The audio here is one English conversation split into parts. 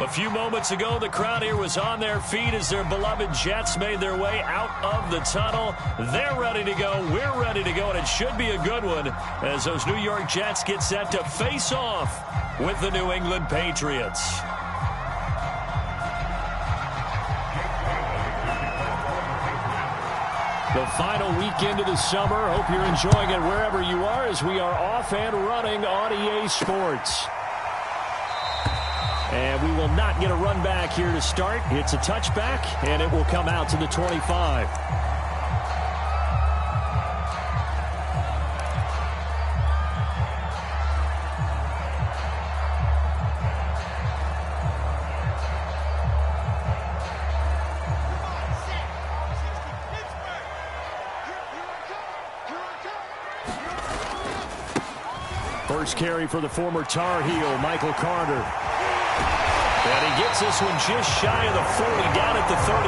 A few moments ago, the crowd here was on their feet as their beloved Jets made their way out of the tunnel. They're ready to go. We're ready to go, and it should be a good one as those New York Jets get set to face off with the New England Patriots. The final weekend of the summer. Hope you're enjoying it wherever you are as we are off and running on EA Sports. And we will not get a run back here to start. It's a touchback, and it will come out to the 25. First carry for the former Tar Heel, Michael Carter. And he gets this one just shy of the 40, down at the 39.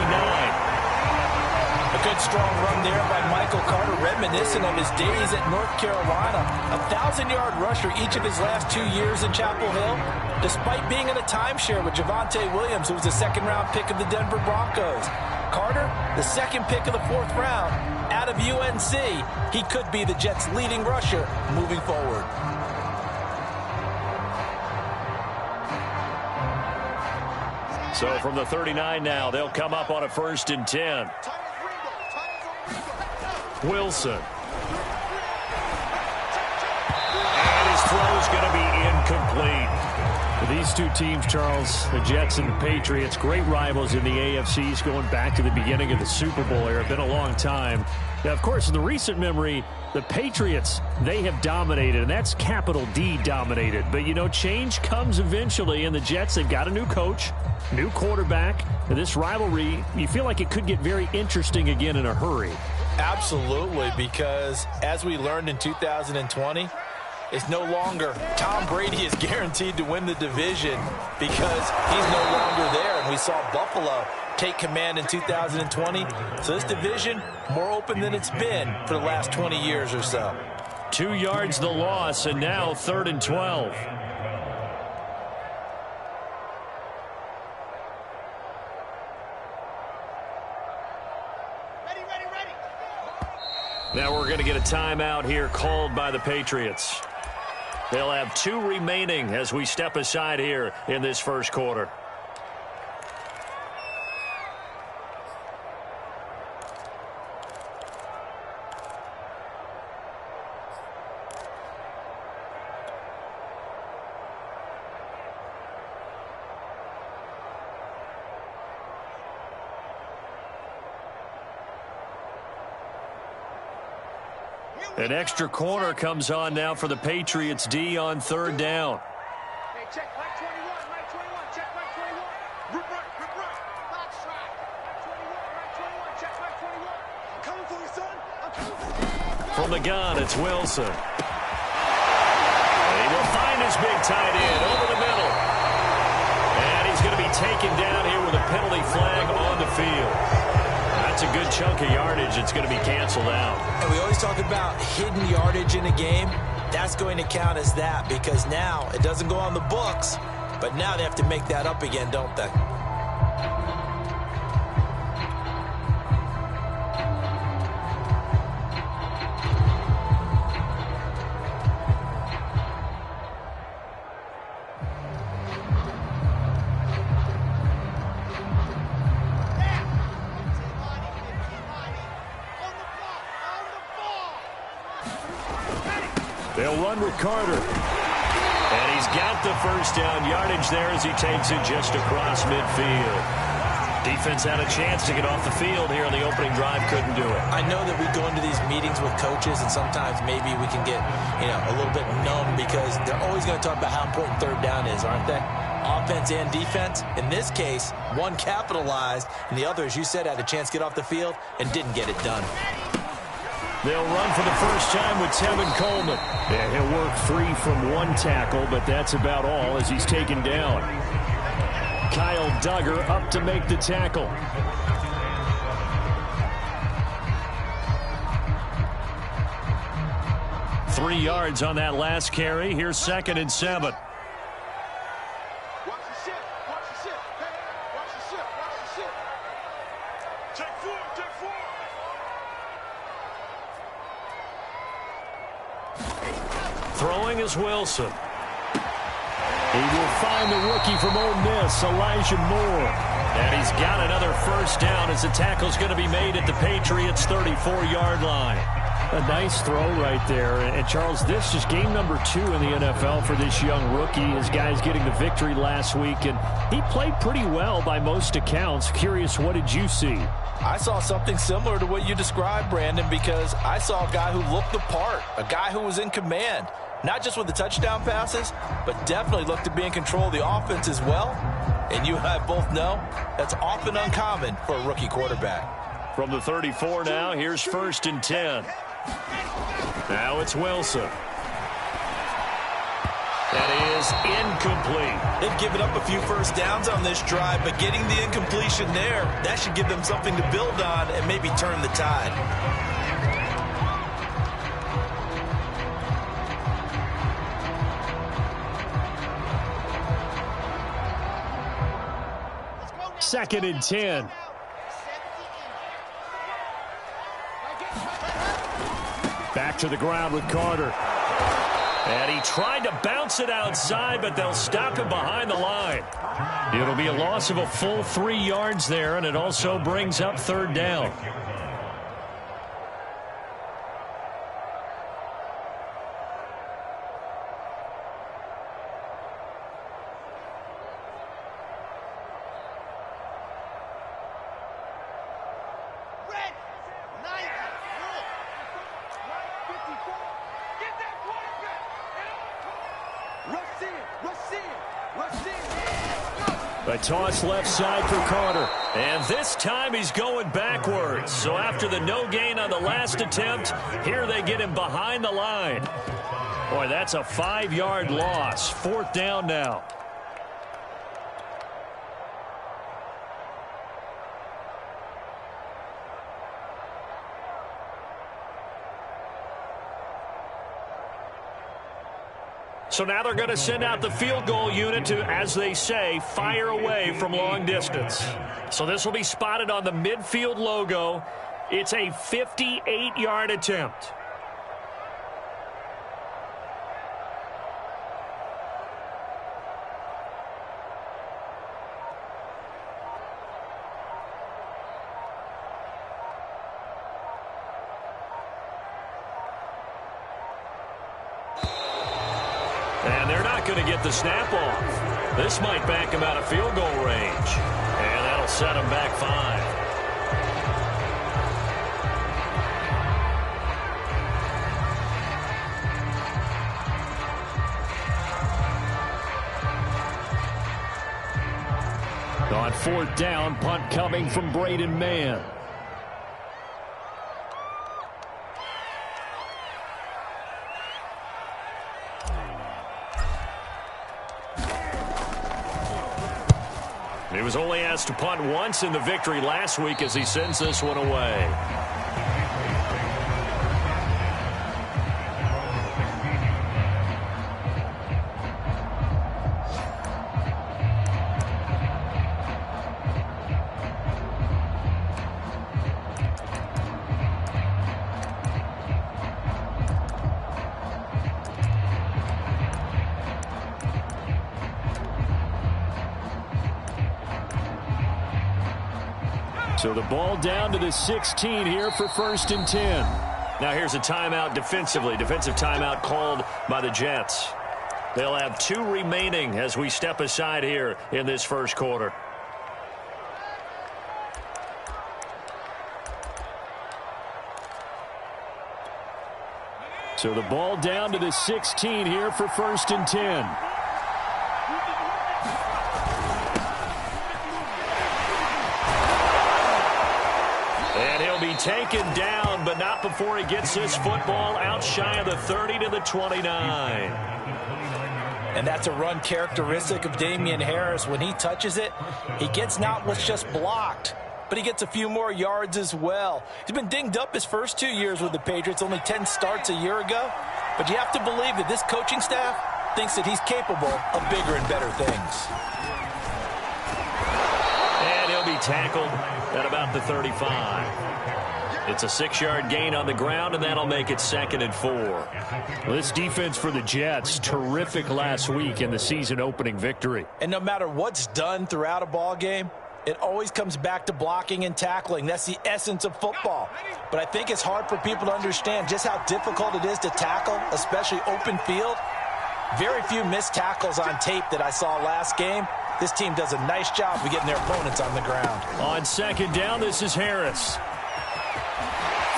A good strong run there by Michael Carter, reminiscent of his days at North Carolina. A 1,000-yard rusher each of his last 2 years in Chapel Hill, despite being in a timeshare with Javonte Williams, who was a second-round pick of the Denver Broncos. Carter, the second pick of the 4th round, out of UNC. He could be the Jets' leading rusher moving forward. So from the 39 now, they'll come up on a 1st and 10. Wilson. And his throw is going to be incomplete. These two teams, Charles, the Jets and the Patriots, great rivals in the AFCs going back to the beginning of the Super Bowl era. Been a long time. Now, of course, in the recent memory, the Patriots, they have dominated, and that's capital D dominated. But, you know, change comes eventually, and the Jets, they've got a new coach, new quarterback. And this rivalry, you feel like it could get very interesting again in a hurry. Absolutely, because as we learned in 2020, it's no longer Tom Brady is guaranteed to win the division because he's no longer there. And we saw Buffalo take command in 2020. So this division, more open than it's been for the last 20 years or so. 2 yards the loss, and now 3rd and 12. Now we're going to get a timeout here called by the Patriots. They'll have 2 remaining as we step aside here in this first quarter. An extra corner comes on now for the Patriots D on 3rd down. Hey, check right 21, right 21, check right 21. Rip right. Box track. Right 21, check right 21. I'm coming for you, son. I'm coming for you. From the gun, it's Wilson. And he will find his big tight end over the middle. And he's going to be taken down here with a penalty flag on the field. That's a good chunk of yardage. It's going to be canceled out. And we always talk about hidden yardage in a game. That's going to count as that because now it doesn't go on the books, but now they have to make that up again, don't they? They'll run with Carter. And he's got the first down yardage there as he takes it just across midfield. Defense had a chance to get off the field here on the opening drive, couldn't do it. I know that we go into these meetings with coaches, and sometimes maybe we can get, a little bit numb because they're always going to talk about how important 3rd down is, aren't they? Offense and defense. In this case, one capitalized, and the other, as you said, had a chance to get off the field and didn't get it done. They'll run for the first time with Tevin Coleman. Yeah, he'll work free from 1 tackle, but that's about all as he's taken down. Kyle Duggar up to make the tackle. Three yards on that last carry. Here's 2nd and 7. Watch the ship. Watch the shit. Hey, watch the shit. Watch the shit. Check four. Check four. Throwing is Wilson. He will find the rookie from Ole Miss, Elijah Moore. And he's got another first down as the tackle's going to be made at the Patriots' 34-yard line. A nice throw right there. And Charles, this is game number 2 in the NFL for this young rookie. His guys getting the victory last week, and he played pretty well by most accounts. Curious, what did you see? I saw something similar to what you described, Brandon, because I saw a guy who looked the part, a guy who was in command, not just with the touchdown passes, but definitely looked to be in control of the offense as well. And you and I both know that's often uncommon for a rookie quarterback. From the 34 now, here's 1st and 10. Now it's Wilson. That is incomplete. They've given up a few first downs on this drive, but getting the incompletion there, that should give them something to build on and maybe turn the tide. Second and 10. Back to the ground with Carter. And he tried to bounce it outside, but they'll stop him behind the line. It'll be a loss of a full 3 yards there, and it also brings up 3rd down. A toss left side for Carter. And this time he's going backwards. So after the no gain on the last attempt, here they get him behind the line. Boy, that's a 5-yard loss. 4th down now. So now they're going to send out the field goal unit to, as they say, fire away from long distance. So this will be spotted on the midfield logo. It's a 58-yard attempt. And they're not going to get the snap off. This might back him out of field goal range. And that'll set him back 5. On 4th down, punt coming from Braden Mann. He was only asked to punt once in the victory last week as he sends this one away. So the ball down to the 16 here for 1st and 10. Now here's a timeout defensively. Defensive timeout called by the Jets. They'll have 2 remaining as we step aside here in this first quarter. So the ball down to the 16 here for 1st and 10. Taken down, but not before he gets this football out shy of the 30 to the 29. And that's a run characteristic of Damian Harris. When he touches it, he gets not what's just blocked, but he gets a few more yards as well. He's been dinged up his first 2 years with the Patriots, only 10 starts a year ago. But you have to believe that this coaching staff thinks that he's capable of bigger and better things. already tackled at about the 35. It's a 6-yard gain on the ground, and that'll make it 2nd and 4. Well, this defense for the Jets, terrific last week in the season-opening victory. And no matter what's done throughout a ball game, it always comes back to blocking and tackling. That's the essence of football. But I think it's hard for people to understand just how difficult it is to tackle, especially open field. Very few missed tackles on tape that I saw last game. This team does a nice job of getting their opponents on the ground. On 2nd down, this is Harris.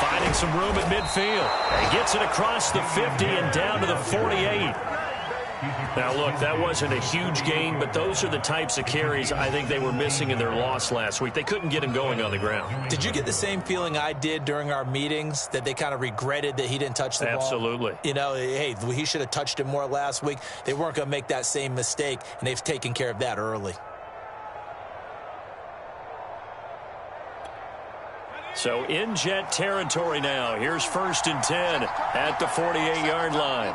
Finding some room at midfield. He gets it across the 50 and down to the 48. Now, look, that wasn't a huge gain, but those are the types of carries I think they were missing in their loss last week. They couldn't get him going on the ground. Did you get the same feeling I did during our meetings, that they kind of regretted that he didn't touch the ball? Absolutely. You know, hey, he should have touched it more last week. They weren't going to make that same mistake, and they've taken care of that early. So in Jet territory now. Here's 1st and 10 at the 48-yard line.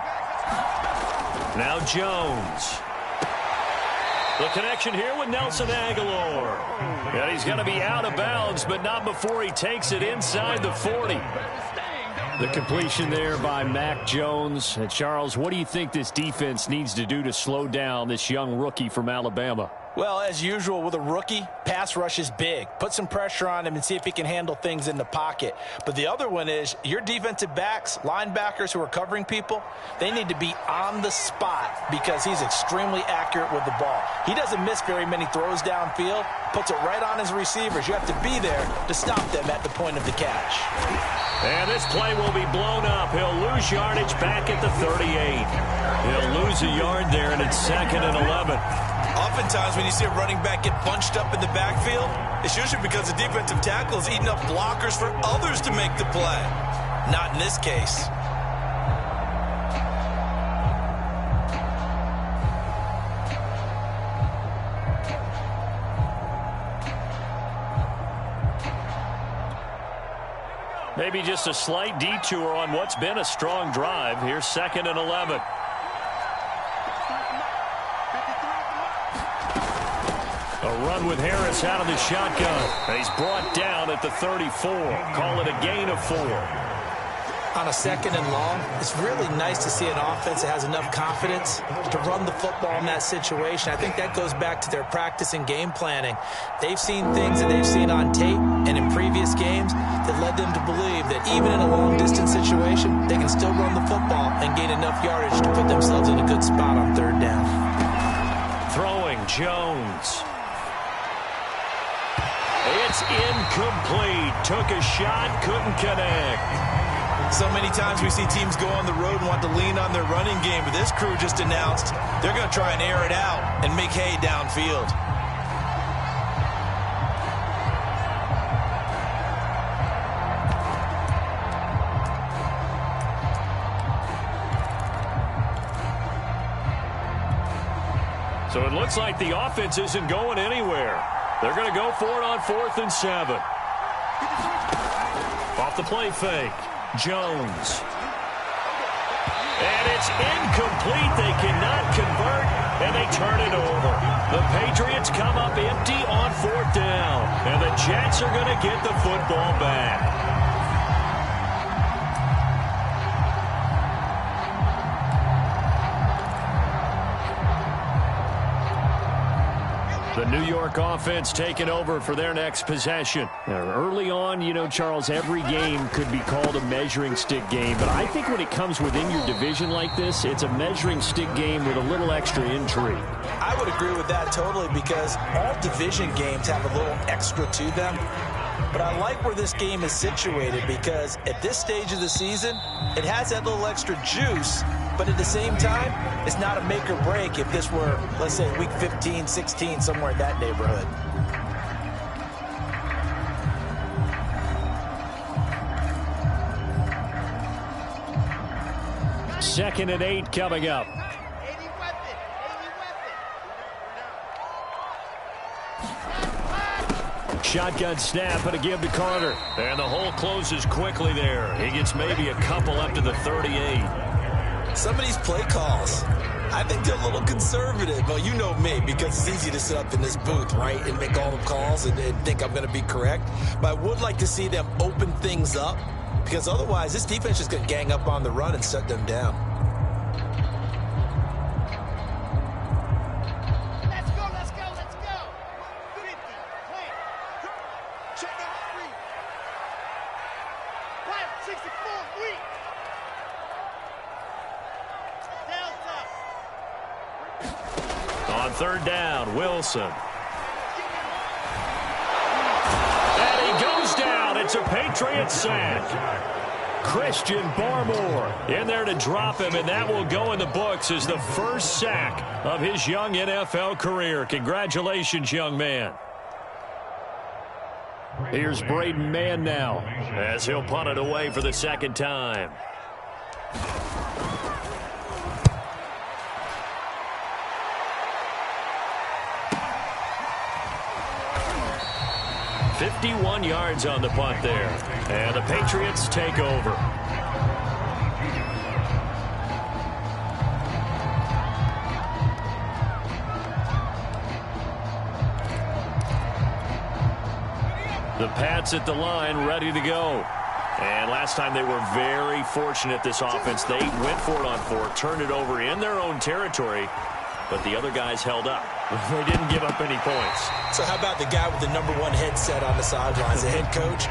Now Jones. The connection here with Nelson Aguilar. And he's going to be out of bounds, but not before he takes it inside the 40. The completion there by Mac Jones. And Charles, what do you think this defense needs to do to slow down this young rookie from Alabama? Well, as usual with a rookie, pass rush is big. Put some pressure on him and see if he can handle things in the pocket. But the other one is your defensive backs, linebackers who are covering people, they need to be on the spot because he's extremely accurate with the ball. He doesn't miss very many throws downfield, puts it right on his receivers. You have to be there to stop them at the point of the catch. And this play will be blown up. He'll lose yardage back at the 38. He'll lose a yard there, and it's 2nd and 11. Oftentimes when you see a running back get bunched up in the backfield, it's usually because the defensive tackle is eating up blockers for others to make the play. Not in this case. Maybe just a slight detour on what's been a strong drive. Here's 2nd and 11. A run with Harris out of the shotgun. He's brought down at the 34. Call it a gain of 4. On a 2nd and long, it's really nice to see an offense that has enough confidence to run the football in that situation. I think that goes back to their practice and game planning. They've seen things that they've seen on tape and in previous games that led them to believe that even in a long-distance situation, they can still run the football and gain enough yardage to put themselves in a good spot on 3rd down. Throwing Jones. It's incomplete. Took a shot, couldn't connect. So many times we see teams go on the road and want to lean on their running game, but this crew just announced they're going to try and air it out and make hay downfield. So it looks like the offense isn't going anywhere. They're going to go for it on 4th and 7. Off the play fake. Jones. And it's incomplete. They cannot convert, and they turn it over. The Patriots come up empty on 4th down, and the Jets are going to get the football back. The New York offense taking over for their next possession. Early on, you know, Charles, every game could be called a measuring stick game. But I think when it comes within your division like this, it's a measuring stick game with a little extra intrigue. I would agree with that totally because all division games have a little extra to them. But I like where this game is situated because at this stage of the season, it has that little extra juice. But at the same time, it's not a make or break if this were, let's say, week 15, 16, somewhere in that neighborhood. Second and 8 coming up. Shotgun snap and a give to Carter. And the hole closes quickly there. He gets maybe a couple up to the 38. Some of these play calls, I think they're a little conservative. Well, you know me, because it's easy to sit up in this booth, right, and make all the calls and think I'm going to be correct. But I would like to see them open things up, because otherwise this defense is going to gang up on the run and shut them down. Let's go, let's go, let's go. 50, 20. Check the hot read. 564, weak. On third down, Wilson. And he goes down. It's a Patriots sack. Christian Barmore in there to drop him, and that will go in the books as the first sack of his young NFL career. Congratulations, young man. Here's Braden Mann now as he'll punt it away for the second time. "51 yards on the punt there. And the Patriots take over. The Pats at the line, ready to go. And last time they were very fortunate, this offense. They went for it on 4, turned it over in their own territory, but the other guys held up. They didn't give up any points. So how about the guy with the #1 headset on the sidelines, the head coach?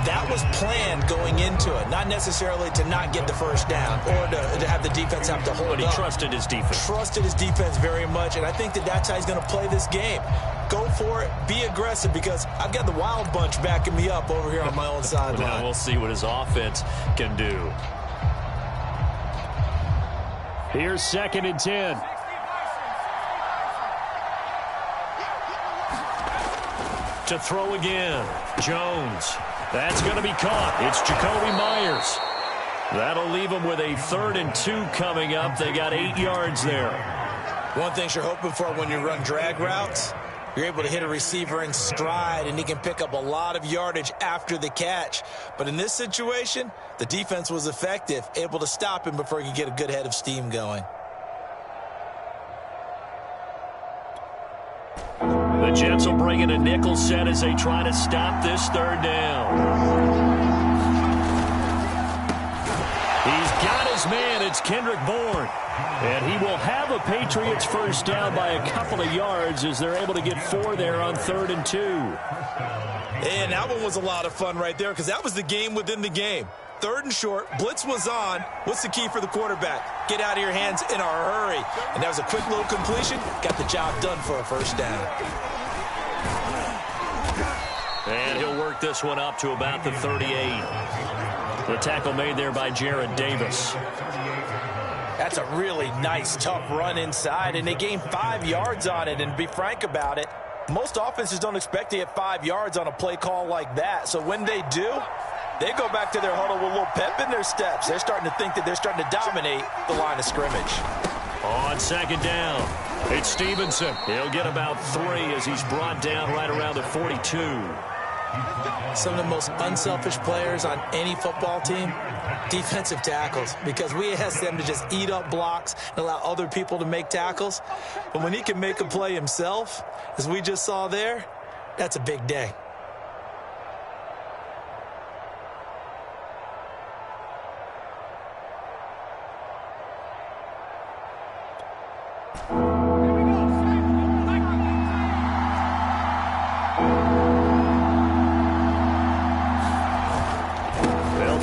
That was planned going into it, not necessarily to not get the first down or to have the defense have to hold up. But he trusted his defense. Trusted his defense very much, and I think that's how he's going to play this game. Go for it, be aggressive, because I've got the wild bunch backing me up over here on my own sideline. Now we'll see what his offense can do. Here's 2nd and 10. To throw again, Jones. That's going to be caught. It's Jacoby Myers. That'll leave them with a 3rd and 2 coming up. They got 8 yards there. One thing you're hoping for when you run drag routes, you're able to hit a receiver in stride, and he can pick up a lot of yardage after the catch. But in this situation, the defense was effective, able to stop him before he could get a good head of steam going. The Jets will bring in a nickel set as they try to stop this 3rd down. He's got his man. It's Kendrick Bourne. And he will have a Patriots first down by a couple of yards as they're able to get 4 there on 3rd and 2. And that one was a lot of fun right there, because that was the game within the game. 3rd and short, blitz was on. What's the key for the quarterback? Get out of your hands in a hurry. And that was a quick little completion. Got the job done for a first down. And he'll work this one up to about the 38. The tackle made there by Jared Davis. That's a really nice, tough run inside, and they gained 5 yards on it. And to be frank about it, most offenses don't expect to get 5 yards on a play call like that. So when they do, they go back to their huddle with a little pep in their steps. They're starting to think that they're starting to dominate the line of scrimmage. On 2nd down, it's Stevenson. He'll get about 3 as he's brought down right around the 42. Some of the most unselfish players on any football team, defensive tackles, because we ask them to just eat up blocks and allow other people to make tackles. But when he can make a play himself, as we just saw there, that's a big day.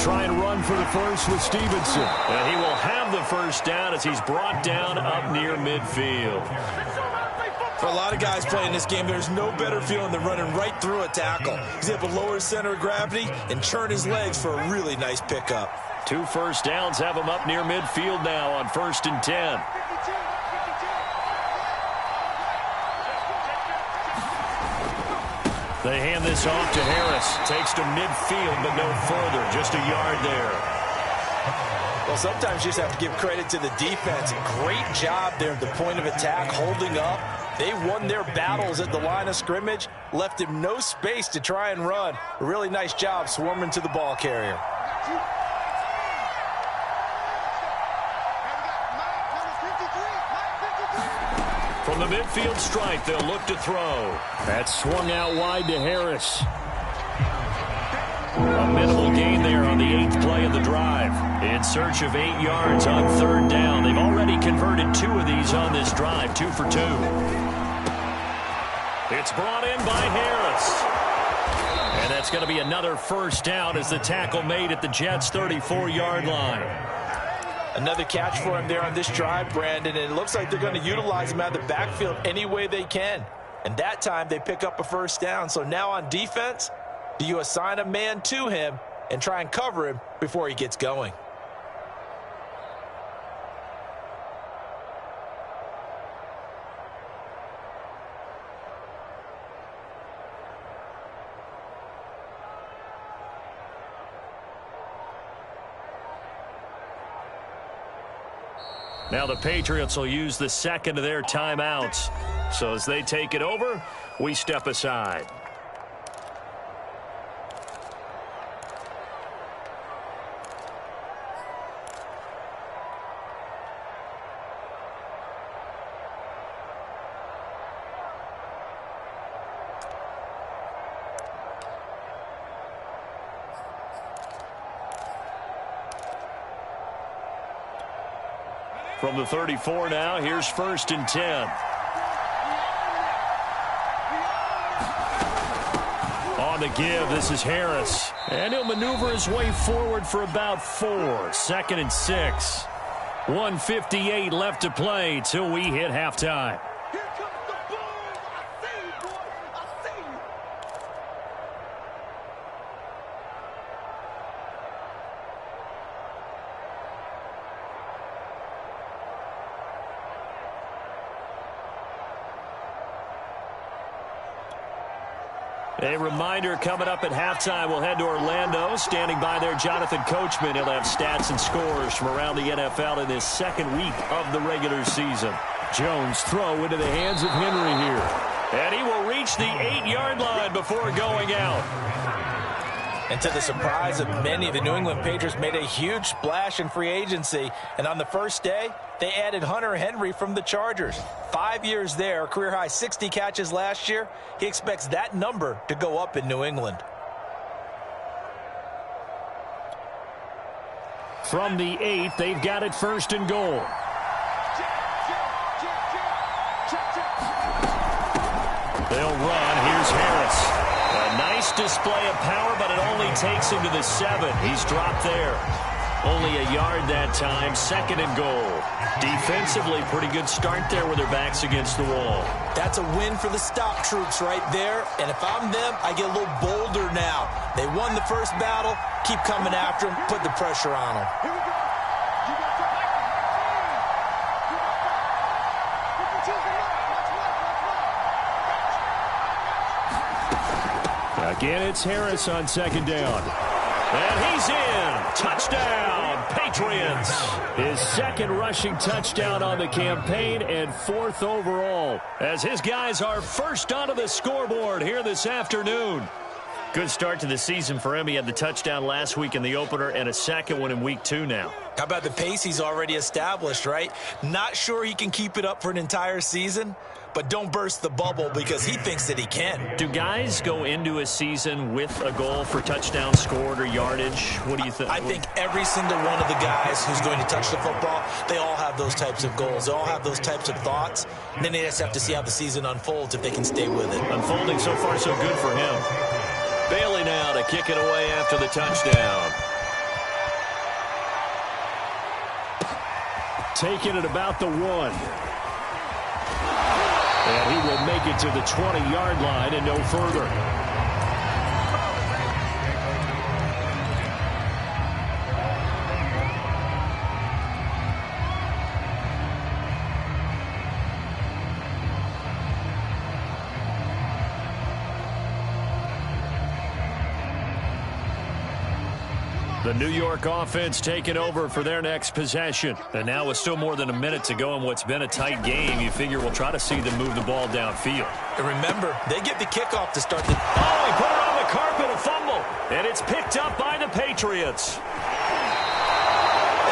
Try and run for the first with Stevenson. And he will have the first down as he's brought down up near midfield. For a lot of guys playing this game, there's no better feeling than running right through a tackle. He's able to lower his center of gravity and churn his legs for a really nice pickup. 2 first downs have him up near midfield now on 1st and 10. They hand this off to Harris. Takes to midfield, but no further. Just a yard there. Well, sometimes you just have to give credit to the defense. Great job there at the point of attack, holding up. They won their battles at the line of scrimmage, left him no space to try and run. A really nice job swarming to the ball carrier. midfield stripe. They'll look to throw. That's swung out wide to Harris. A minimal gain there on the 8th play of the drive. In search of 8 yards on 3rd down. They've already converted 2 of these on this drive, 2 for 2. It's brought in by Harris. And that's going to be another first down as the tackle made at the Jets' 34-yard line. Another catch for him there on this drive, Brandon, and it looks like they're going to utilize him out of the backfield any way they can. And that time they pick up a first down. So now on defense, do you assign a man to him and try and cover him before he gets going? Now the Patriots will use the second of their timeouts. So as they take it over, we step aside. From the 34 now, here's 1st and 10. On the give, this is Harris. And he'll maneuver his way forward for about 4. 2nd and 6. 1:58 left to play till we hit halftime. Here comes the boom. I see you, boy. I see you. A reminder coming up at halftime. We'll head to Orlando. Standing by there, Jonathan Coachman. He'll have stats and scores from around the NFL in this 2nd week of the regular season. Jones throw into the hands of Henry here. And he will reach the 8-yard line before going out. And to the surprise of many, the New England Patriots made a huge splash in free agency. And on the first day, they added Hunter Henry from the Chargers. 5 years there, career-high 60 catches last year. He expects that number to go up in New England. From the 8, they've got it 1st and goal. They'll run. Here's Harris. A nice display of power, but it only takes him to the 7. He's dropped there. Only a yard that time. 2nd and goal. Defensively, pretty good start there with their backs against the wall. That's a win for the stop troops right there. And if I'm them, I get a little bolder now. They won the first battle. Keep coming after them. Put the pressure on them. Here we go. You got the mic. Watch left. Again, it's Harris on 2nd down. And he's in. Touchdown, Patriots. His 2nd rushing touchdown on the campaign and 4th overall, as his guys are first onto the scoreboard here this afternoon. Good start to the season for him. He had the touchdown last week in the opener and a 2nd one in week 2 now. How about the pace he's already established, right? Not sure he can keep it up for an entire season, but don't burst the bubble because he thinks that he can. Do guys go into a season with a goal for touchdown scored or yardage? What do you think? I think every single one of the guys who's going to touch the football, they all have those types of goals. They all have those types of thoughts. And then they just have to see how the season unfolds if they can stay with it. Unfolding so far so good for him. Bailey now to kick it away after the touchdown. Taking it about the 1. And he will make it to the 20-yard line and no further. The New York offense taking over for their next possession. And now with still more than a minute to go in what's been a tight game, you figure we'll try to see them move the ball downfield. And remember, they get the kickoff to start the... Oh, he put it on the carpet, a fumble. And it's picked up by the Patriots. Hey,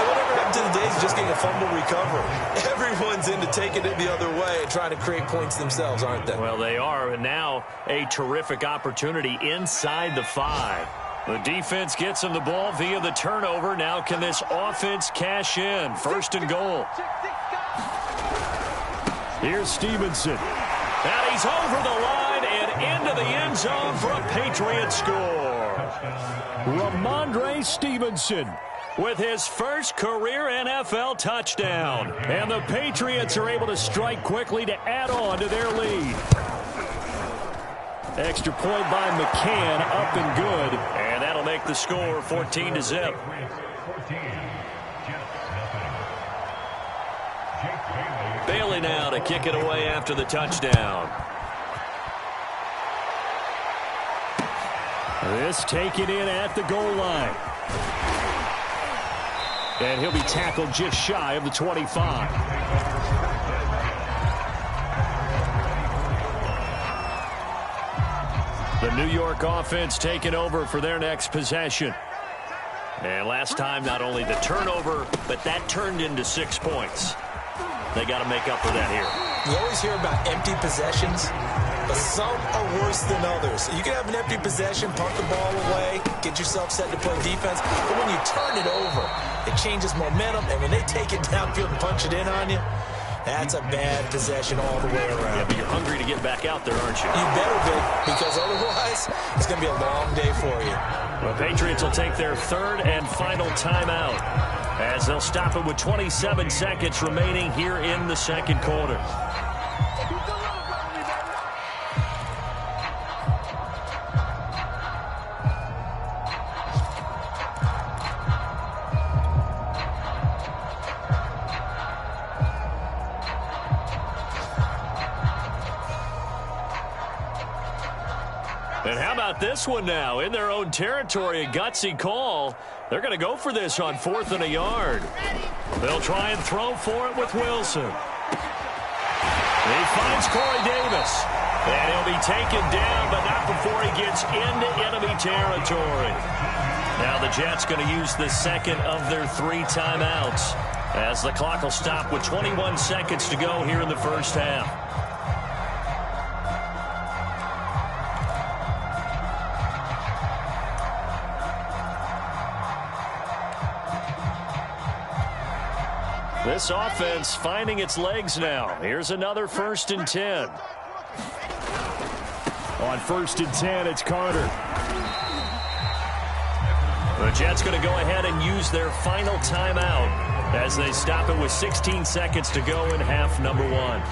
whatever happened to of the days of just getting a fumble recovery. Everyone's into taking it the other way and trying to create points themselves, aren't they? Well, they are, and now a terrific opportunity inside the 5. The defense gets him the ball via the turnover. Now can this offense cash in? First and goal. Here's Stevenson. And he's over the line and into the end zone for a Patriot score. Ramondre Stevenson with his first career NFL touchdown. And the Patriots are able to strike quickly to add on to their lead. Extra point by McCann, up and good. And that'll make the score 14-0. Bailey now to kick it away after the touchdown. This taken in at the goal line. And he'll be tackled just shy of the 25. The New York offense taking over for their next possession. And last time, not only the turnover, but that turned into 6 points. They got to make up for that here. You always hear about empty possessions, but some are worse than others. You can have an empty possession, punt the ball away, get yourself set to play defense, but when you turn it over, it changes momentum, and when they take it downfield and punch it in on you, that's a bad possession all the way around. Yeah, but you're hungry to get back out there, aren't you? You better be, because otherwise, it's going to be a long day for you. The Patriots will take their third and final timeout as they'll stop it with 27 seconds remaining here in the second quarter. And how about this one now? In their own territory, a gutsy call. They're going to go for this on 4th and a yard. They'll try and throw for it with Wilson. He finds Corey Davis. And he'll be taken down, but not before he gets into enemy territory. Now the Jets going to use the second of their 3 timeouts as the clock will stop with 21 seconds to go here in the first half. This offense finding its legs now. Here's another 1st and 10. On 1st and 10, it's Carter. The Jets going to go ahead and use their final timeout as they stop it with 16 seconds to go in half number 1.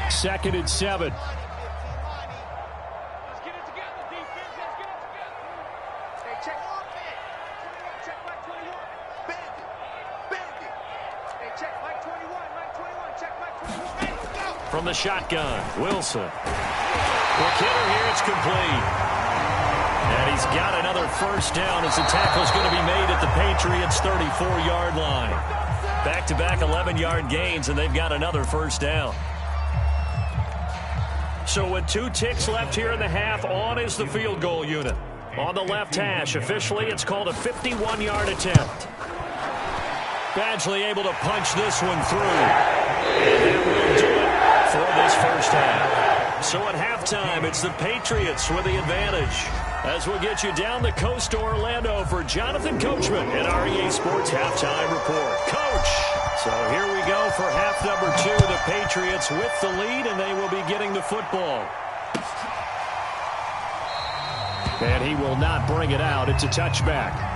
Second and 7. Let's get it together, defense. Let's get it together. Hey, check. 21, check Mike 21. Bandit. Bandit. Hey, check Mike 21. Mike 21. Check Mike 21. Hey, go. From the shotgun, Wilson. Quick hitter here, it's complete. And he's got another first down as the tackle's going to be made at the Patriots' 34-yard line. Back-to-back 11-yard gains, and they've got another first down. So with 2 ticks left here in the half, on is the field goal unit. On the left hash, officially it's called a 51-yard attempt. Badgley able to punch this one through. And that will do it for this first half. So at halftime, it's the Patriots with the advantage. As we'll get you down the coast to Orlando for Jonathan Coachman in our EA Sports Halftime Report. Coach! So here we go for half number 2. The Patriots with the lead, and they will be getting the football. And he will not bring it out. It's a touchback.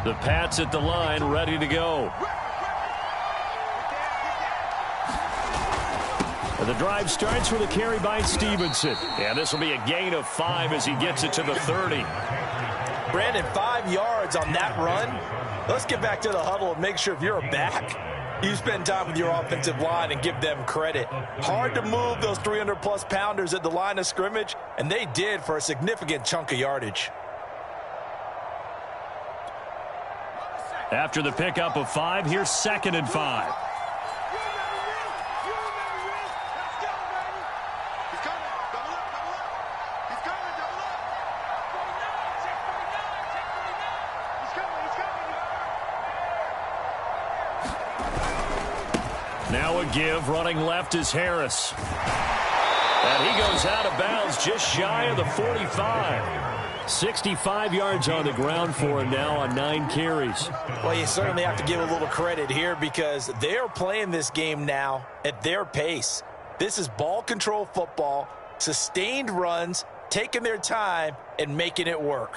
The Pats at the line, ready to go. And the drive starts with a carry by Stevenson. And this will be a gain of 5 as he gets it to the 30. Brandon, 5 yards on that run. Let's get back to the huddle and make sure if you're a back, you spend time with your offensive line and give them credit. Hard to move those 300-plus pounders at the line of scrimmage, and they did for a significant chunk of yardage. After the pickup of 5, here's 2nd and 5. Now a give, running left is Harris. And he goes out of bounds just shy of the 45. 65 yards on the ground for him now on 9 carries. Well, you certainly have to give a little credit here because they're playing this game now at their pace. This is ball control football, sustained runs, taking their time and making it work.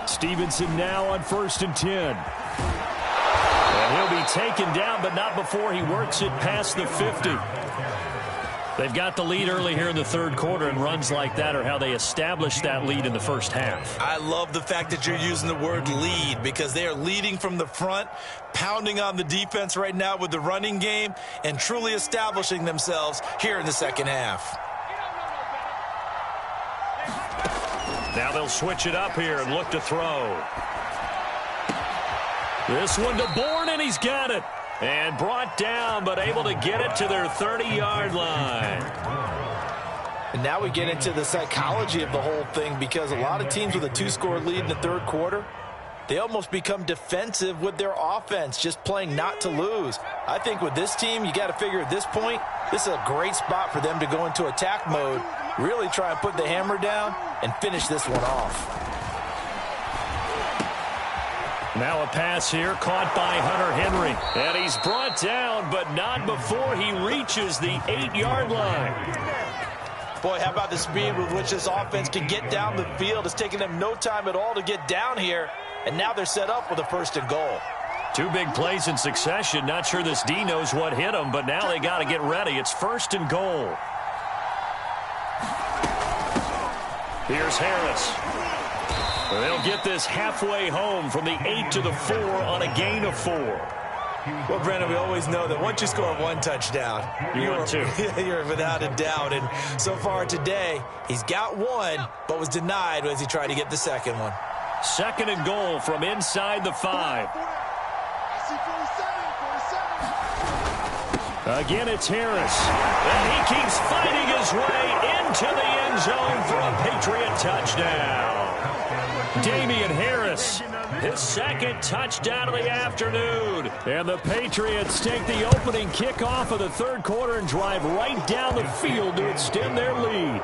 Stevenson now on 1st and 10. And he'll be taken down, but not before he works it past the 50. They've got the lead early here in the 3rd quarter, and runs like that are how they established that lead in the first half. I love the fact that you're using the word lead because they are leading from the front, pounding on the defense right now with the running game, and truly establishing themselves here in the 2nd half. Now they'll switch it up here and look to throw. This one to Bourne, and he's got it. And brought down, but able to get it to their 30-yard line. And now we get into the psychology of the whole thing because a lot of teams with a 2-score lead in the 3rd quarter, they almost become defensive with their offense, just playing not to lose. I think with this team, you got to figure at this point, this is a great spot for them to go into attack mode, really try and put the hammer down and finish this one off. Now a pass here caught by Hunter Henry. And he's brought down, but not before he reaches the 8-yard line. Boy, how about the speed with which this offense can get down the field? It's taking them no time at all to get down here. And now they're set up with a 1st and goal. 2 big plays in succession. Not sure this D knows what hit him, but now they got to get ready. It's 1st and goal. Here's Harris. They'll get this halfway home from the 8 to the 4 on a gain of 4. Well, Brandon, we always know that once you score 1 touchdown, you're without a doubt. And so far today, he's got 1, but was denied as he tried to get the 2nd one. 2nd and goal from inside the 5. Again, it's Harris. And he keeps fighting his way into the end zone for a Patriot touchdown. Damian Harris, his 2nd touchdown of the afternoon. And the Patriots take the opening kickoff of the 3rd quarter and drive right down the field to extend their lead.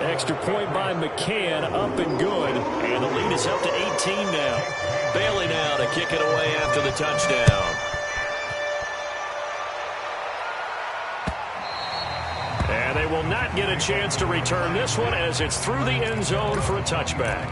Extra point by McCann, up and good. And the lead is up to 18 now. Bailey now to kick it away after the touchdown. And they will not get a chance to return this one as it's through the end zone for a touchback.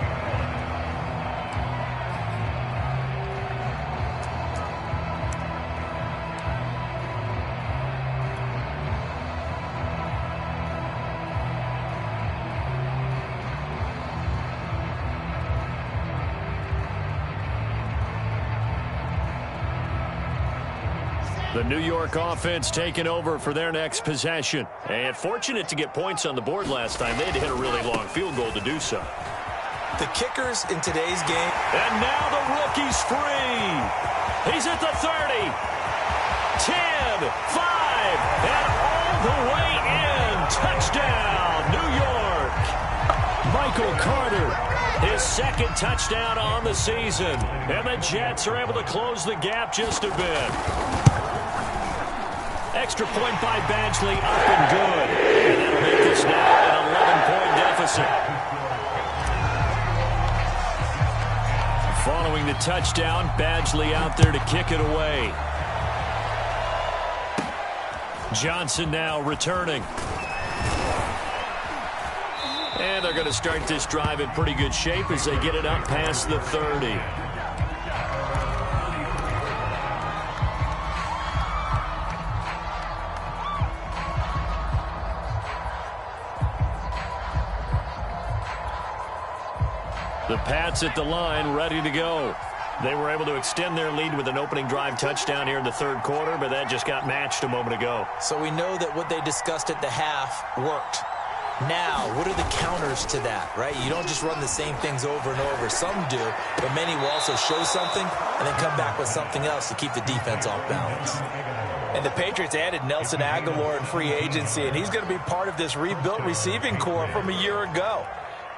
The New York offense taking over for their next possession. And fortunate to get points on the board last time. They had to hit a really long field goal to do so. The kickers in today's game. And now the rookie's free. He's at the 30. 10, 5, and all the way in. Touchdown, New York. Michael Carter, his 2nd touchdown on the season. And the Jets are able to close the gap just a bit. Extra point by Badgley, up and good. And that'll make this now an 11-point deficit. Following the touchdown, Badgley out there to kick it away. Johnson now returning. And they're going to start this drive in pretty good shape as they get it up past the 30. The Pats at the line, ready to go. They were able to extend their lead with an opening drive touchdown here in the third quarter, but that just got matched a moment ago. So we know that what they discussed at the half worked. Now, what are the counters to that, right? You don't just run the same things over and over. Some do, but many will also show something and then come back with something else to keep the defense off balance. And the Patriots added Nelson Aguilar in free agency, and he's going to be part of this rebuilt receiving core from a year ago.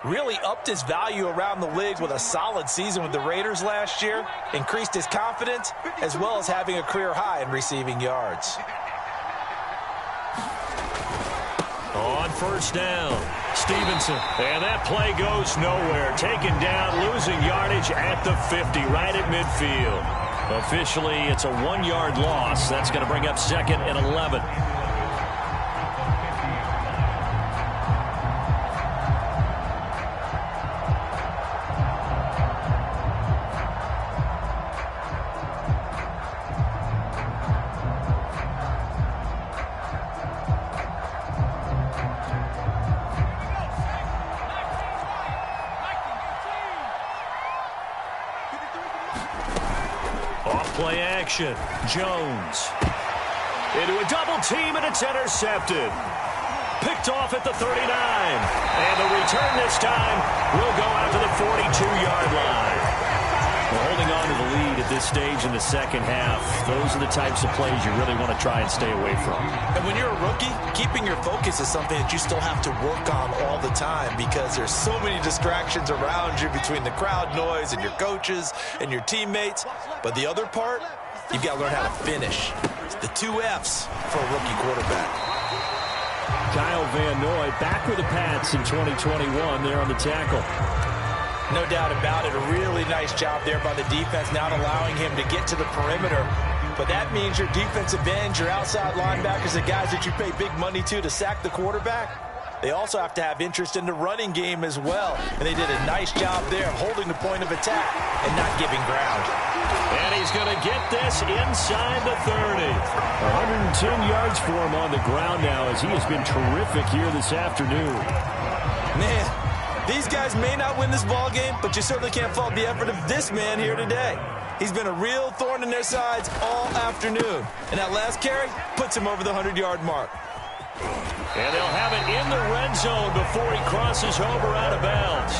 Really upped his value around the league with a solid season with the Raiders last year, increased his confidence, as well as having a career high in receiving yards. On first down, Stevenson. And that play goes nowhere. Taken down, losing yardage at the 50, right at midfield. Officially, it's a 1-yard loss. That's going to bring up 2nd and 11. Play action. Jones. Into a double team, and it's intercepted. Picked off at the 39. And the return this time will go out to the 42-yard line. We're holding on to the lead at this stage in the second half. Those are the types of plays you really want to try and stay away from. And when you're a rookie, keeping your focus is something that you still have to work on all the time because there's so many distractions around you between the crowd noise and your coaches and your teammates. But the other part, you've got to learn how to finish. It's the 2 F's for a rookie quarterback. Kyle Van Noy back with the Pats in 2021 there on the tackle. No doubt about it. A really nice job there by the defense, not allowing him to get to the perimeter. But that means your defensive ends, your outside linebackers, the guys that you pay big money to sack the quarterback, they also have to have interest in the running game as well. And they did a nice job there holding the point of attack and not giving ground. And he's going to get this inside the 30. 110 yards for him on the ground now as he has been terrific here this afternoon. Man, these guys may not win this ball game, but you certainly can't fault the effort of this man here today. He's been a real thorn in their sides all afternoon. And that last carry puts him over the 100-yard mark. And they'll have it in the red zone before he crosses over out of bounds.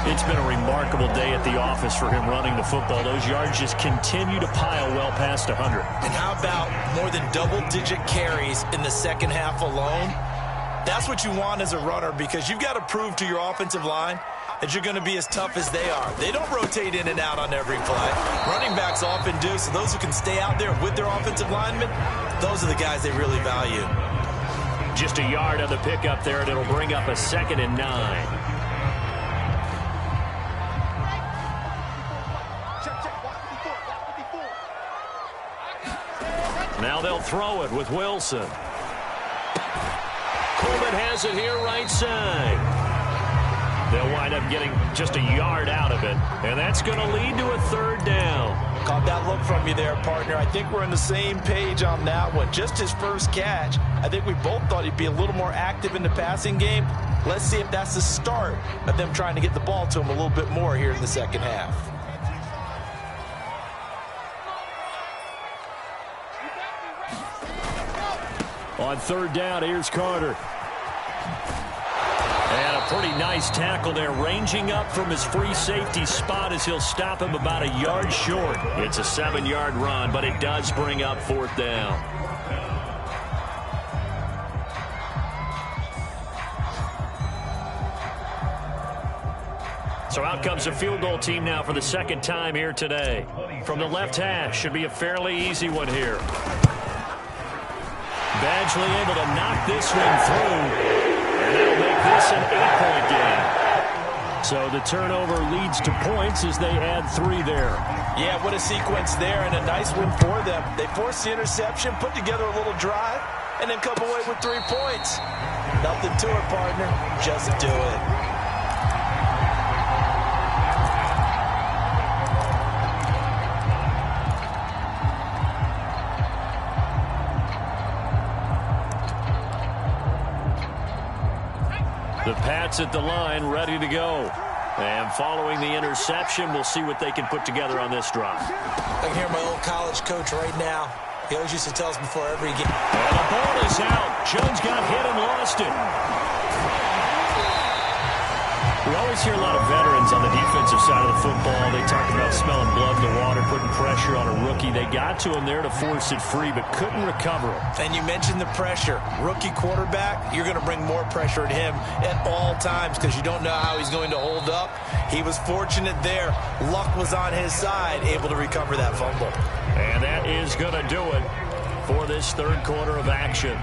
It's been a remarkable day at the office for him running the football. Those yards just continue to pile well past 100. And how about more than double-digit carries in the second half alone? That's what you want as a runner because you've got to prove to your offensive line that you're going to be as tough as they are. They don't rotate in and out on every play. Running backs often do, so those who can stay out there with their offensive linemen, those are the guys they really value. Just a yard on the pickup there, and it'll bring up a 2nd and 9. Now they'll throw it with Wilson. Coleman has it here right side. They'll wind up getting just a yard out of it, and that's going to lead to a 3rd down. Caught that look from you there, partner. I think we're on the same page on that one. Just his first catch. I think we both thought he'd be a little more active in the passing game. Let's see if that's the start of them trying to get the ball to him a little bit more here in the second half. On 3rd down, here's Carter. And a pretty nice tackle there, ranging up from his free safety spot as he'll stop him about a yard short. It's a 7-yard run, but it does bring up 4th down. So out comes a field goal team now for the 2nd time here today. From the left hash, should be a fairly easy one here. Badgley able to knock this one through, and that'll make this an 8-point game. So the turnover leads to points as they add 3 there. Yeah, what a sequence there, and a nice win for them. They forced the interception, put together a little drive, and then come away with 3 points. Nothing to it, partner. Just do it. The Pats at the line, ready to go. And following the interception, we'll see what they can put together on this drive. I can hear my old college coach right now. He always used to tell us before every game. And the ball is out. Jones got hit and lost it. We always hear a lot of veterans on the defensive side of the football. They talk about smelling blood in the water, putting pressure on a rookie. They got to him there to force it free, but couldn't recover it. And you mentioned the pressure. Rookie quarterback, you're going to bring more pressure at him at all times because you don't know how he's going to hold up. He was fortunate there. Luck was on his side, able to recover that fumble. And that is going to do it for this third quarter of action.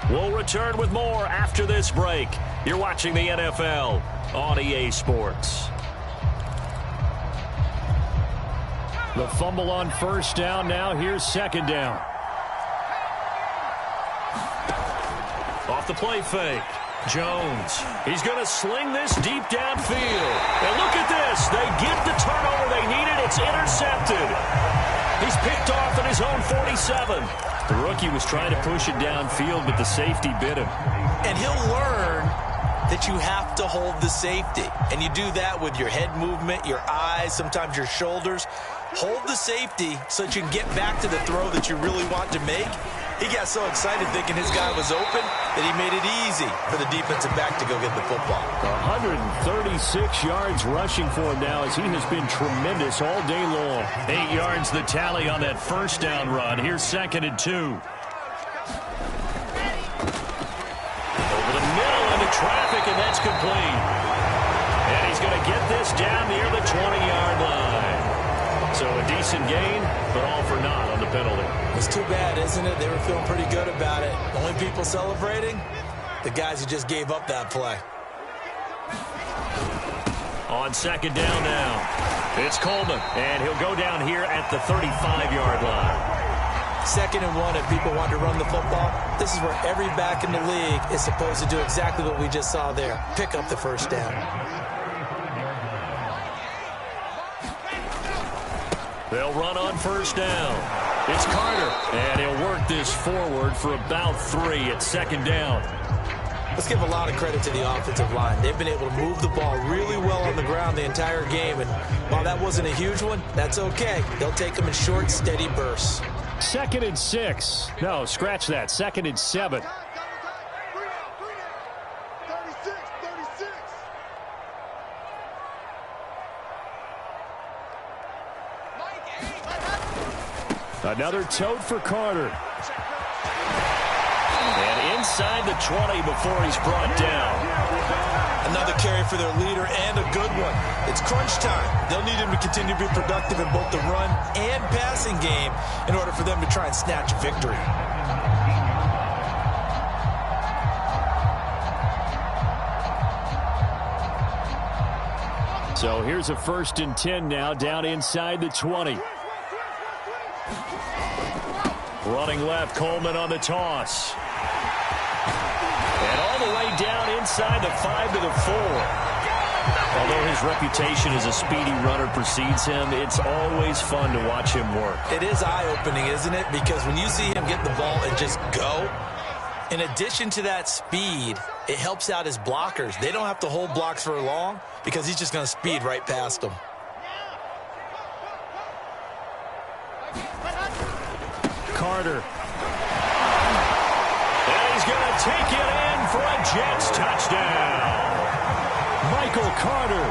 We'll return with more after this break. You're watching the NFL on EA Sports. The fumble on first down now. Here's second down. Off the play fake. Jones. He's going to sling this deep downfield. And look at this. They get the turnover they needed. It's intercepted. He's picked off at his own 47. The rookie was trying to push it downfield, but the safety bit him. And he'll learn that you have to hold the safety. And you do that with your head movement, your eyes, sometimes your shoulders. Hold the safety so that you can get back to the throw that you really want to make. He got so excited thinking his guy was open that he made it easy for the defensive back to go get the football. 136 yards rushing for him now as he has been tremendous all day long. 8 yards the tally on that first down run. Here's second and 2. Over the middle into traffic, and that's complete. And he's going to get this down near the 20-yard line. So a decent gain, but all for naught on the penalty. It's too bad, isn't it? They were feeling pretty good about it. Only people celebrating, the guys who just gave up that play. On second down now, it's Coleman, and he'll go down here at the 35-yard line. 2nd and 1, if people want to run the football, this is where every back in the league is supposed to do exactly what we just saw there. Pick up the first down. They'll run on first down. It's Carter, and he'll work this forward for about 3 at second down. Let's give a lot of credit to the offensive line. They've been able to move the ball really well on the ground the entire game, and while that wasn't a huge one, that's okay. They'll take them in short, steady bursts. 2nd and 6. No, scratch that. 2nd and 7. Another tote for Carter. And inside the 20 before he's brought down. Another carry for their leader and a good one. It's crunch time. They'll need him to continue to be productive in both the run and passing game in order for them to try and snatch a victory. So here's a 1st and 10 now down inside the 20. Running left, Coleman on the toss. And all the way down inside the 5 to the 4. Although his reputation as a speedy runner precedes him, it's always fun to watch him work. It is eye-opening, isn't it? Because when you see him get the ball and just go, in addition to that speed, it helps out his blockers. They don't have to hold blocks for long because he's just going to speed right past them. Carter. And he's going to take it in for a Jets touchdown. Michael Carter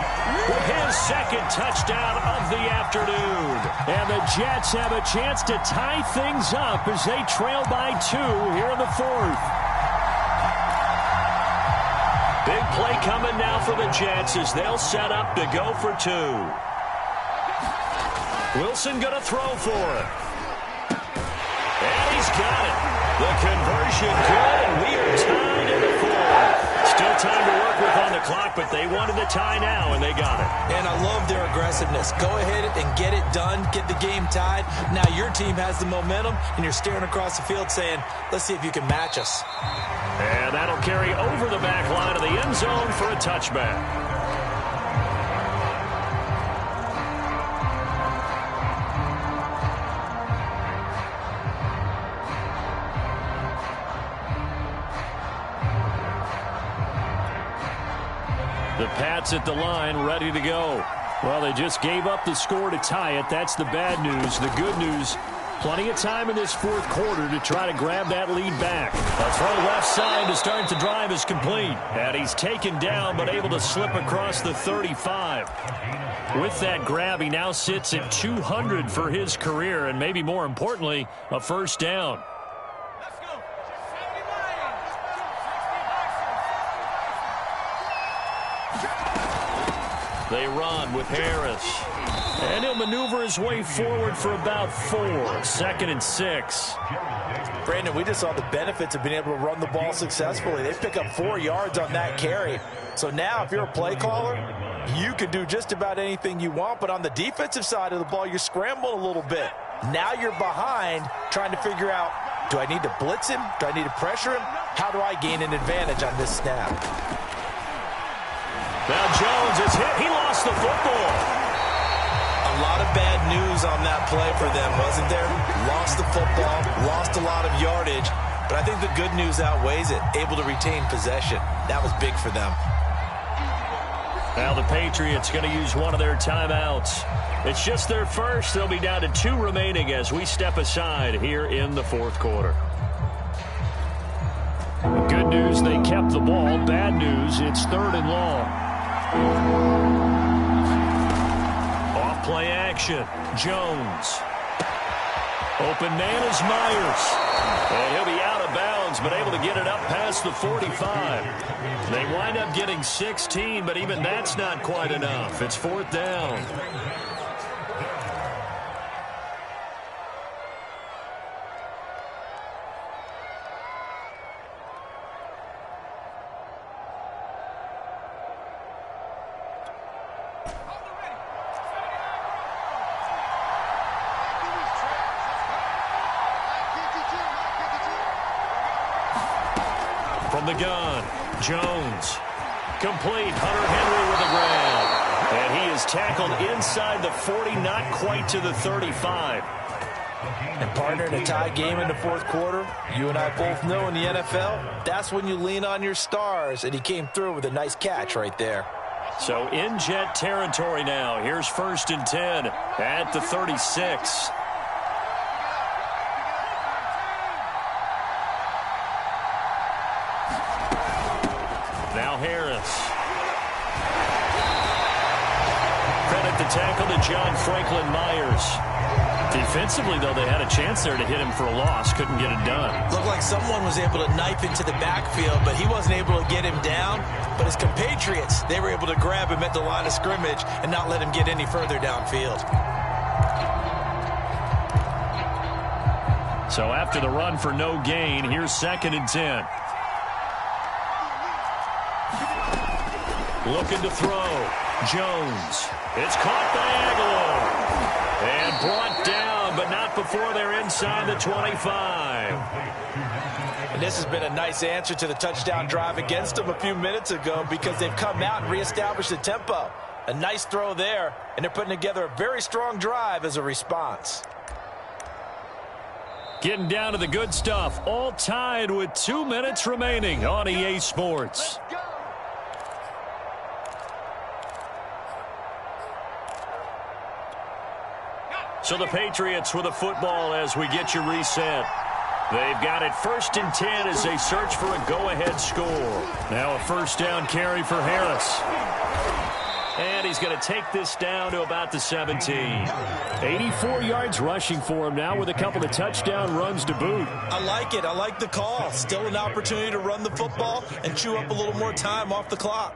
with his 2nd touchdown of the afternoon. And the Jets have a chance to tie things up as they trail by 2 here in the 4th. Big play coming now for the Jets as they'll set up to go for 2. Wilson going to throw for it. And he's got it. The conversion good, and we are tied in the 4th. Still time to work with on the clock, but they wanted the tie now, and they got it. And I love their aggressiveness. Go ahead and get it done, get the game tied. Now your team has the momentum, and you're staring across the field saying, let's see if you can match us. And that'll carry over the back line of the end zone for a touchback. The Pats at the line, ready to go. Well, they just gave up the score to tie it. That's the bad news. The good news, plenty of time in this fourth quarter to try to grab that lead back. A throw left side to start the drive is complete. And he's taken down but able to slip across the 35. With that grab, he now sits at 200 for his career and maybe more importantly, a first down. They run with Harris. And he'll maneuver his way forward for about 4. 2nd and 6. Brandon, we just saw the benefits of being able to run the ball successfully. They pick up 4 yards on that carry. So now if you're a play caller, you can do just about anything you want. But on the defensive side of the ball, you're scrambling a little bit. Now you're behind trying to figure out, do I need to blitz him? Do I need to pressure him? How do I gain an advantage on this snap? Now Jones is hit. He lost the football. A lot of bad news on that play for them, wasn't there? Lost the football, lost a lot of yardage, but I think the good news outweighs it. Able to retain possession. That was big for them. Now the Patriots going to use one of their timeouts. It's just their first. They'll be down to 2 remaining as we step aside here in the fourth quarter. Good news, they kept the ball. Bad news, it's 3rd and long. Off play action. Jones. Open man is Myers. And he'll be out of bounds, but able to get it up past the 45. They wind up getting 16, but even that's not quite enough. It's 4th down. From the gun, Jones. Complete. Hunter Henry with a grab. And he is tackled inside the 40, not quite to the 35. And partner, in a tie game in the fourth quarter, you and I both know in the NFL, that's when you lean on your stars. And he came through with a nice catch right there. So in Jet territory now. Here's 1st and 10 at the 36. Now Harris. Credit the tackle to John Franklin Myers. Defensively, though, they had a chance there to hit him for a loss. Couldn't get it done. Looked like someone was able to knife into the backfield, but he wasn't able to get him down. But his compatriots, they were able to grab him at the line of scrimmage and not let him get any further downfield. So after the run for no gain, here's 2nd and 10. Looking to throw. Jones. It's caught by Aguilar. And brought down, but not before they're inside the 25. And this has been a nice answer to the touchdown drive against them a few minutes ago because they've come out and reestablished the tempo. A nice throw there, and they're putting together a very strong drive as a response. Getting down to the good stuff. All tied with 2 minutes remaining on EA Sports. So the Patriots with a football as we get you reset. They've got it 1st and 10 as they search for a go-ahead score. Now a first down carry for Harris. And he's going to take this down to about the 17. 84 yards rushing for him now with a couple of touchdown runs to boot. I like it. I like the call. Still an opportunity to run the football and chew up a little more time off the clock.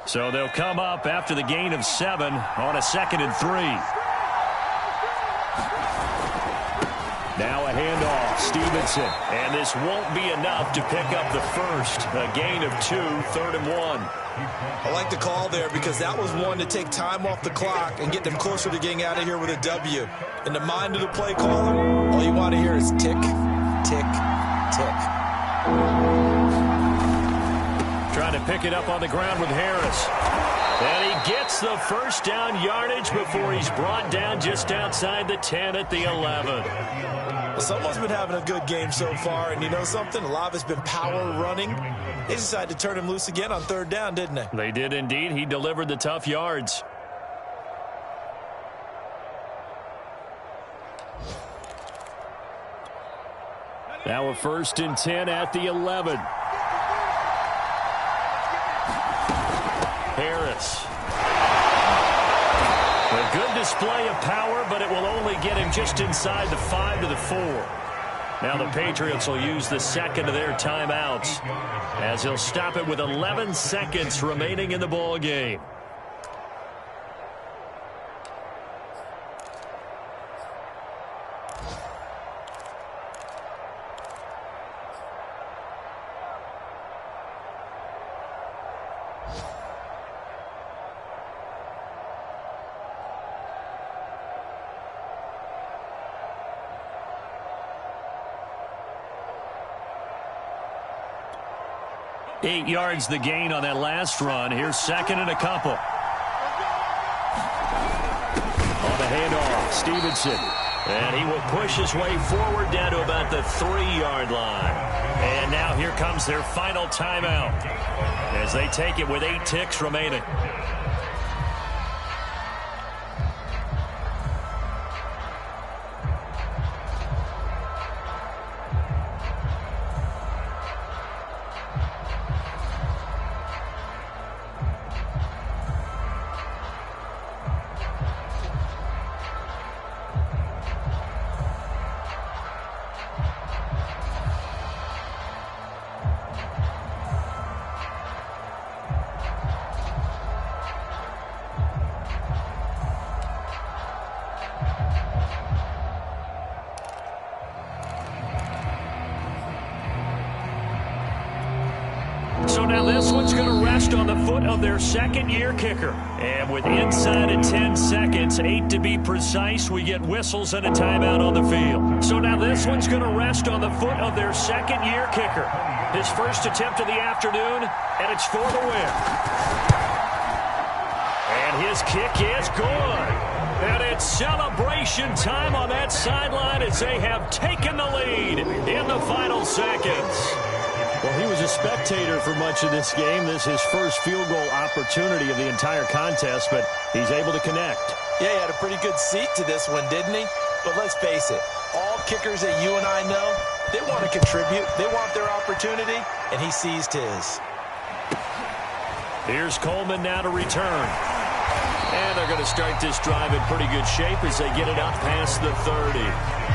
So they'll come up after the gain of 7 on a 2nd and 3. Now a handoff, Stevenson. And this won't be enough to pick up the first. A gain of 2, 3rd and 1. I like the call there because that was one to take time off the clock and get them closer to getting out of here with a W. In the mind of the play caller, all you want to hear is tick, tick, tick. Trying to pick it up on the ground with Harris. And he gets the first down yardage before he's brought down just outside the 10 at the 11. Well, someone's been having a good game so far, and you know something? A lot of it's been power running. They decided to turn him loose again on 3rd down, didn't they? They did indeed. He delivered the tough yards. Now a 1st and 10 at the 11. Harris. A good display of power, but it will only get him just inside the 5 to the 4. Now the Patriots will use the second of their timeouts as he'll stop it with 11 seconds remaining in the ball game. Eight yards the gain on that last run. Here's 2nd and a couple. On the handoff, Stevenson. And he will push his way forward down to about the 3-yard line. And now here comes their final timeout as they take it with 8 ticks remaining. So now this one's going to rest on the foot of their 2nd-year kicker. And with inside of 10 seconds, 8 to be precise, we get whistles and a timeout on the field. So now this one's going to rest on the foot of their 2nd-year kicker. His first attempt of the afternoon, and it's for the win. And his kick is good. And it's celebration time on that sideline as they have taken the lead in the final seconds. Well, he was a spectator for much of this game. This is his first field goal opportunity of the entire contest, but he's able to connect. Yeah, he had a pretty good seat to this one, didn't he? But let's face it, all kickers that you and I know, they want to contribute. They want their opportunity, and he seized his. Here's Coleman now to return. And they're going to start this drive in pretty good shape as they get it up past the 30.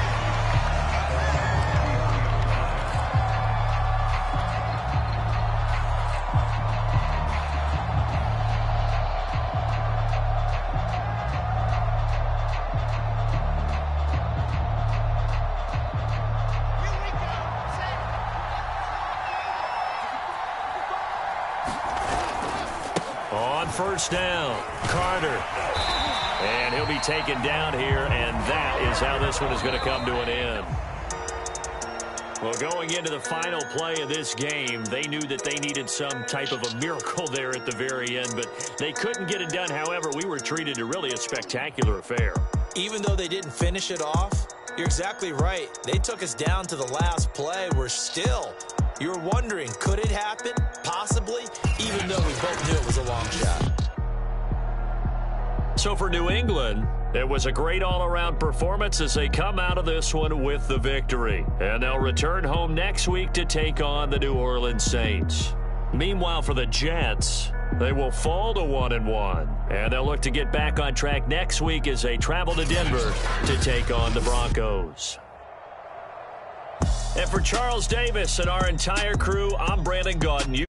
On 1st down, Carter. And he'll be taken down here, and that is how this one is going to come to an end. Well, going into the final play of this game, they knew that they needed some type of a miracle there at the very end, but they couldn't get it done. However, we were treated to really a spectacular affair. Even though they didn't finish it off, you're exactly right. They took us down to the last play. We're still... You're wondering, could it happen? Possibly, even though we both knew it was a long shot. So for New England, it was a great all-around performance as they come out of this one with the victory. And they'll return home next week to take on the New Orleans Saints. Meanwhile, for the Jets, they will fall to 1-1. And they'll look to get back on track next week as they travel to Denver to take on the Broncos. And for Charles Davis and our entire crew, I'm Brandon Gaudin.